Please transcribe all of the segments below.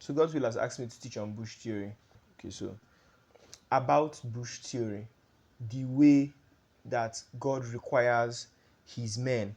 So Godswill has asked me to teach on bush theory. Okay, so about bush theory, the way that God requires his men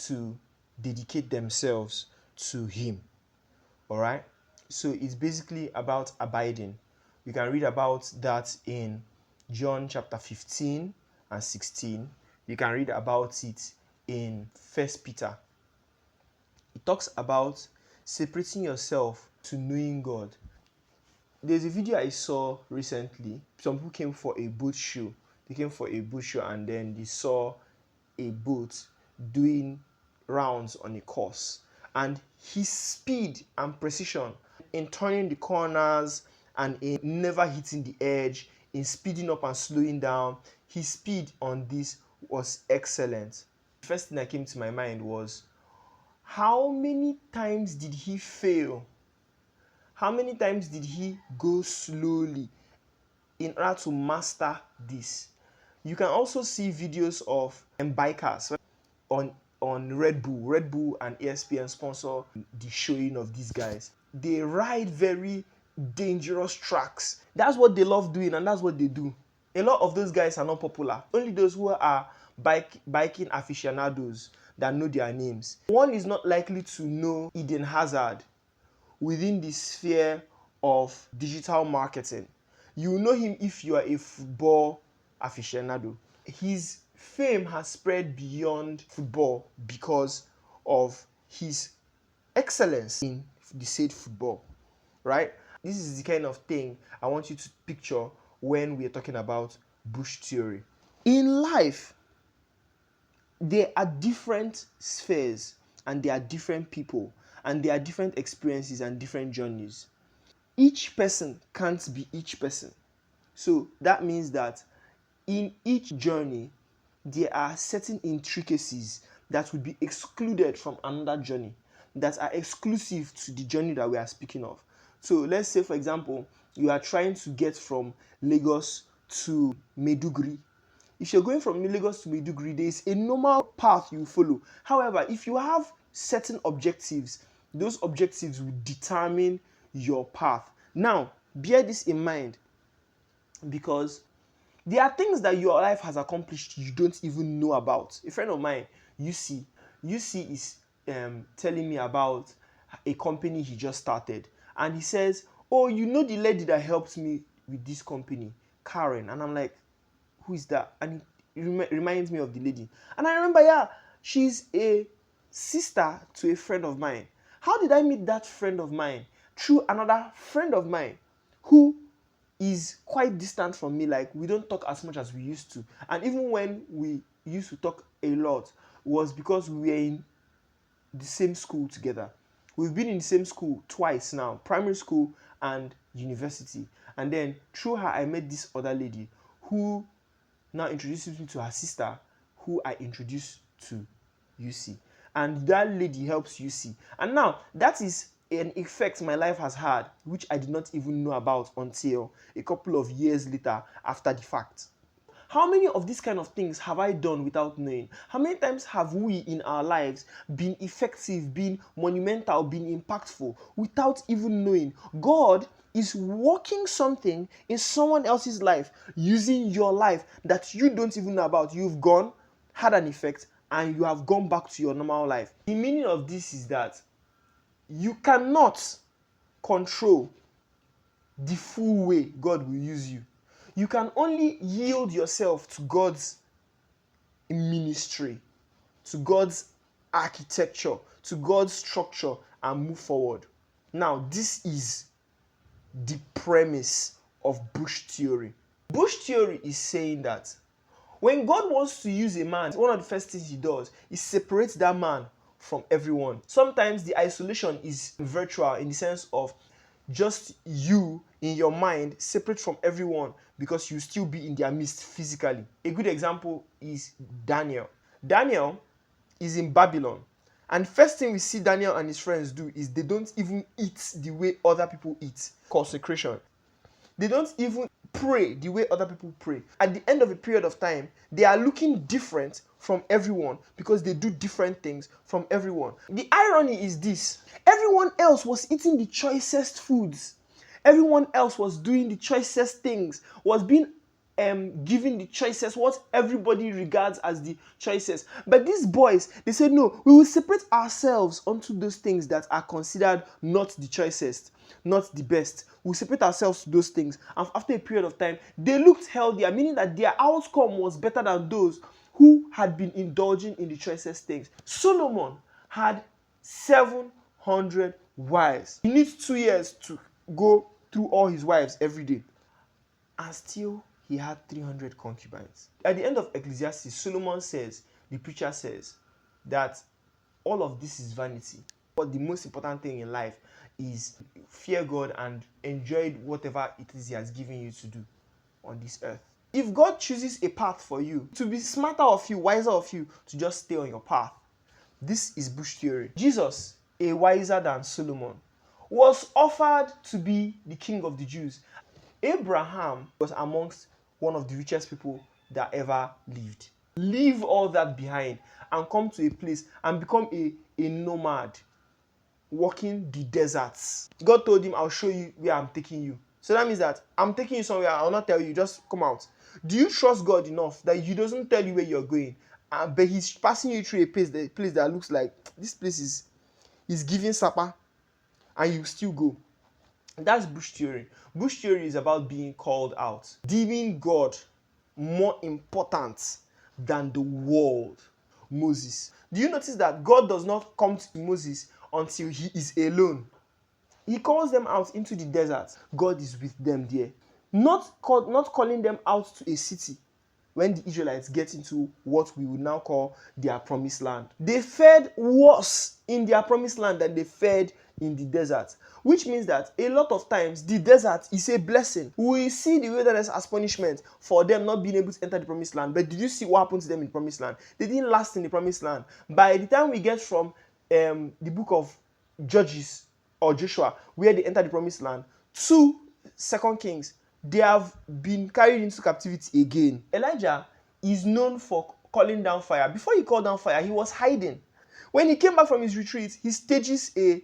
to dedicate themselves to him. All right, so it's basically about abiding. You can read about that in John chapter 15 and 16. You can read about it in First Peter. It talks about separating yourself to knowing God. There's a video I saw recently. Some people came for a boat show. They came for a boat show and then they saw a boat doing rounds on a course. And his speed and precision in turning the corners and in never hitting the edge, in speeding up and slowing down, his speed on this was excellent. The first thing that came to my mind was, how many times did he fail? How many times did he go slowly in order to master this? You can also see videos of bikers on Red Bull. Red Bull and ESPN sponsor the showing of these guys. They ride very dangerous tracks. That's what they love doing and that's what they do. A lot of those guys are not popular. Only those who are biking aficionados that know their names. One is not likely to know Eden Hazard within the sphere of digital marketing. You know him if you are a football aficionado. His fame has spread beyond football because of his excellence in the said football, right? This is the kind of thing I want you to picture when we are talking about bush theory. In life, there are different spheres and there are different people and there are different experiences and different journeys. Each person can't be each person. So that means that in each journey, there are certain intricacies that will be excluded from another journey, that are exclusive to the journey that we are speaking of. So let's say, for example, you are trying to get from Lagos to Maiduguri. If you're going from Lagos to Maiduguri, there is a normal path you follow. However, if you have certain objectives, those objectives will determine your path. Now, bear this in mind, because there are things that your life has accomplished you don't even know about. A friend of mine, UC is telling me about a company he just started. And he says, oh, you know the lady that helped me with this company, Karen. And I'm like, who is that? And it reminds me of the lady. And I remember, yeah, she's a sister to a friend of mine. How did I meet that friend of mine? Through another friend of mine who is quite distant from me. Like, we don't talk as much as we used to. And even when we used to talk a lot, was because we were in the same school together. We've been in the same school twice now, primary school and university. And then through her, I met this other lady who now introduces me to her sister, who I introduced to UC. And that lady helps UC. And now, that is an effect my life has had, which I did not even know about until a couple of years later after the fact. How many of these kind of things have I done without knowing? How many times have we in our lives been effective, been monumental, been impactful without even knowing? God is working something in someone else's life using your life that you don't even know about. You've gone, had an effect, and you have gone back to your normal life. The meaning of this is that you cannot control the full way God will use you. You can only yield yourself to God's ministry, to God's architecture, to God's structure, and move forward. Now, this is the premise of bush theory. Bush theory is saying that when God wants to use a man, one of the first things he does is separate that man from everyone. Sometimes the isolation is virtual in the sense of just you in your mind separate from everyone because you still be in their midst physically. A good example is Daniel. Daniel is in Babylon. And first thing we see Daniel and his friends do is they don't even eat the way other people eat. Consecration. They don't even pray the way other people pray. At the end of a period of time, they are looking different from everyone because they do different things from everyone. The irony is this: everyone else was eating the choicest foods. Everyone else was doing the choicest things, was being given the choicest, what everybody regards as the choicest. But these boys, they said, no, we will separate ourselves onto those things that are considered not the choicest, not the best. We'll separate ourselves to those things. And after a period of time, they looked healthier, meaning that their outcome was better than those who had been indulging in the choicest things. Solomon had 700 wives. He needs 2 years to go through all his wives every day. And still, he had 300 concubines. At the end of Ecclesiastes, Solomon says, the preacher says, that all of this is vanity. But the most important thing in life is fear God and enjoy whatever it is he has given you to do on this earth. If God chooses a path for you, to be smarter of you, wiser of you, to just stay on your path. This is bush theory. Jesus, a wiser than Solomon, was offered to be the king of the Jews. Abraham was amongst one of the richest people that ever lived. Leave all that behind and come to a place and become a nomad, walking the deserts. God told him, I'll show you where I'm taking you. So that means that I'm taking you somewhere, I'll not tell you, just come out. Do you trust God enough that he doesn't tell you where you're going, but he's passing you through a place that looks like, this place is giving supper, and you still go? That's bush theory. Bush theory is about being called out, deeming God more important than the world. Moses. Do you notice that God does not come to Moses until he is alone? He calls them out into the desert. God is with them there. Not calling them out to a city when the Israelites get into what we would now call their promised land. They fared worse in their promised land than they fared in the desert, which means that a lot of times the desert is a blessing. We see the wilderness as punishment for them not being able to enter the promised land. But did you see what happened to them in the promised land? They didn't last in the promised land. By the time we get from the book of Judges or Joshua, where they enter the promised land, to 2 Kings, they have been carried into captivity again. Elijah is known for calling down fire. Before he called down fire, he was hiding. When he came back from his retreat, he stages a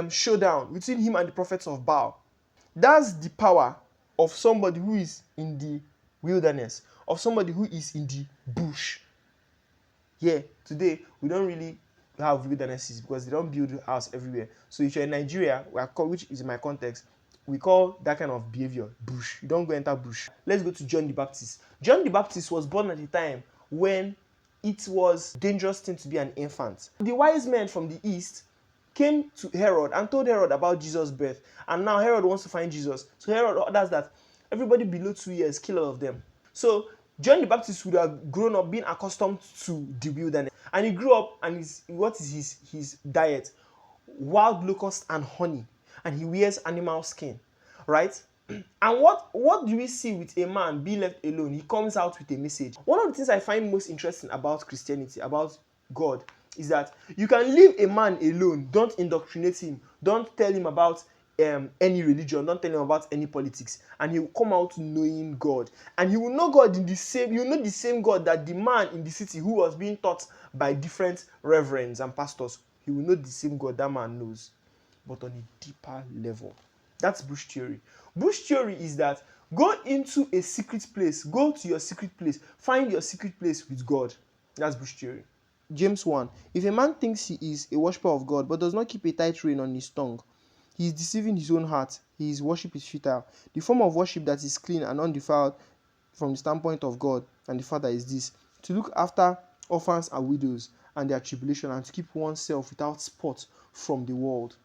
showdown between him and the prophets of Baal. That's the power of somebody who is in the wilderness, of somebody who is in the bush. Yeah, today we don't really have wildernesses because they don't build a house everywhere. So if you're in Nigeria, which is in my context, we call that kind of behavior bush. You don't go enter bush. Let's go to John the Baptist. John the Baptist was born at a time when it was a dangerous thing to be an infant. The wise men from the east came to Herod and told Herod about Jesus' birth. And now Herod wants to find Jesus. So Herod orders that everybody below 2 years, kill all of them. So John the Baptist would have grown up being accustomed to the wilderness. And he grew up, and what is his diet? Wild locusts and honey. And he wears animal skin, right? And what do we see with a man being left alone? He comes out with a message. One of the things I find most interesting about Christianity, about God, is that you can leave a man alone. Don't indoctrinate him. Don't tell him about any religion. Don't tell him about any politics. And he will come out knowing God. And he will know God in the same, you know, the same God that the man in the city who was being taught by different reverends and pastors, he will know the same God that man knows, but on a deeper level. That's bush theory. Bush theory is that go into a secret place. Go to your secret place. Find your secret place with God. That's bush theory. James 1. If a man thinks he is a worshipper of God, but does not keep a tight rein on his tongue, he is deceiving his own heart. His worship is futile. The form of worship that is clean and undefiled from the standpoint of God and the Father is this: to look after orphans and widows and their tribulation, and to keep oneself without spot from the world.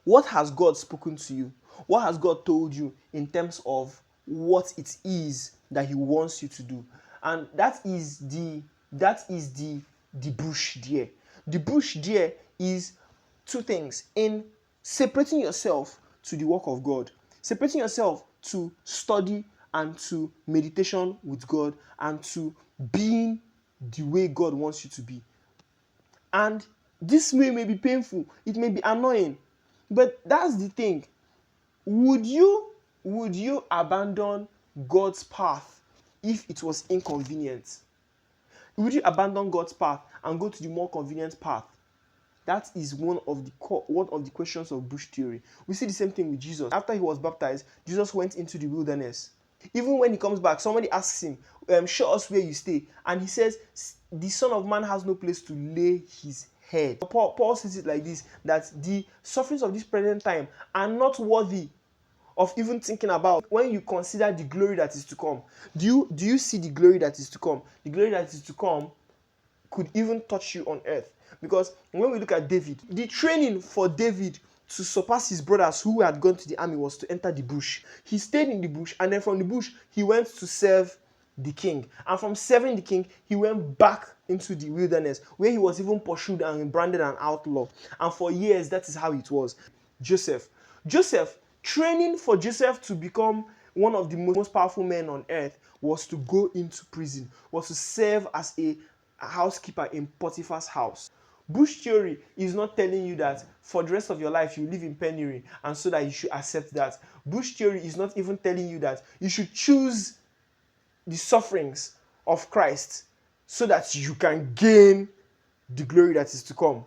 What has God spoken to you? What has God told you in terms of what it is that he wants you to do? And that is the bush there. The bush there is two things: in separating yourself to the work of God, separating yourself to study and to meditation with God, and to being the way God wants you to be. And this way may be painful, it may be annoying, but that's the thing. Would you abandon God's path if it was inconvenient? Would you abandon God's path and go to the more convenient path? That is one of the questions of bush theory. We see the same thing with Jesus. After he was baptized, Jesus went into the wilderness. Even when he comes back, somebody asks him, show us where you stay. And he says, the Son of Man has no place to lay his head. Paul says it like this, that the sufferings of this present time are not worthy of even thinking about when you consider the glory that is to come. Do you see the glory that is to come? The glory that is to come could even touch you on earth. Because when we look at David, the training for David to surpass his brothers who had gone to the army was to enter the bush. He stayed in the bush, and then from the bush, he went to serve the king. And from serving the king, he went back into the wilderness, where he was even pursued and branded an outlaw. And for years, that is how it was. Joseph, training for Joseph to become one of the most powerful men on earth was to go into prison, was to serve as a housekeeper in Potiphar's house. Bush theory is not telling you that for the rest of your life you live in penury and so that you should accept that. Bush theory is not even telling you that you should choose the sufferings of Christ so that you can gain the glory that is to come.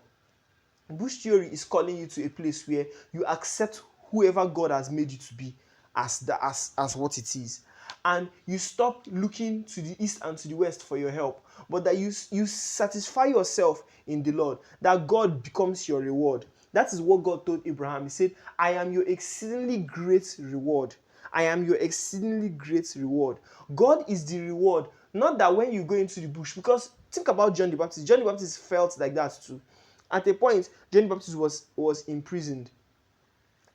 Bush theory is calling you to a place where you accept whoever God has made you to be as what it is. And you stop looking to the east and to the west for your help, but that you satisfy yourself in the Lord, that God becomes your reward. That is what God told Abraham. He said, I am your exceedingly great reward. I am your exceedingly great reward. God is the reward, not that when you go into the bush, because think about John the Baptist. John the Baptist felt like that too. At a point, John the Baptist was imprisoned.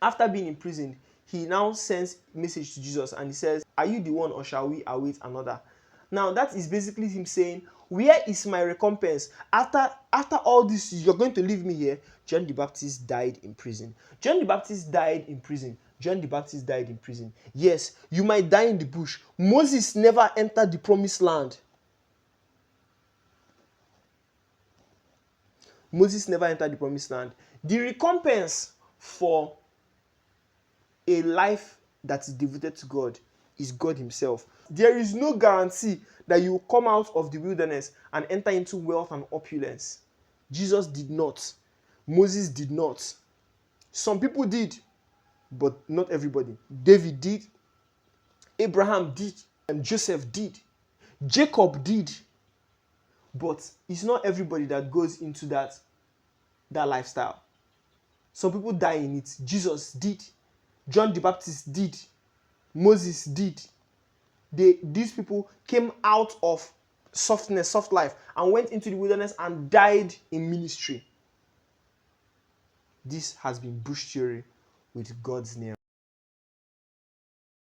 After being imprisoned, he now sends a message to Jesus and he says, are you the one or shall we await another? Now that is basically him saying, where is my recompense? After all this, you're going to leave me here. John the Baptist died in prison. John the Baptist died in prison. John the Baptist died in prison. Yes, you might die in the bush. Moses never entered the promised land. Moses never entered the promised land. The recompense for a life that is devoted to God is God himself. There is no guarantee that you will come out of the wilderness and enter into wealth and opulence. Jesus did not. Moses did not. Some people did, but not everybody. David did. Abraham did. And Joseph did. Jacob did. But it's not everybody that goes into that lifestyle. Some people die in it. Jesus did. John the Baptist did. Moses did. These people came out of soft life, and went into the wilderness and died in ministry. This has been Bush Theory with Godzniel.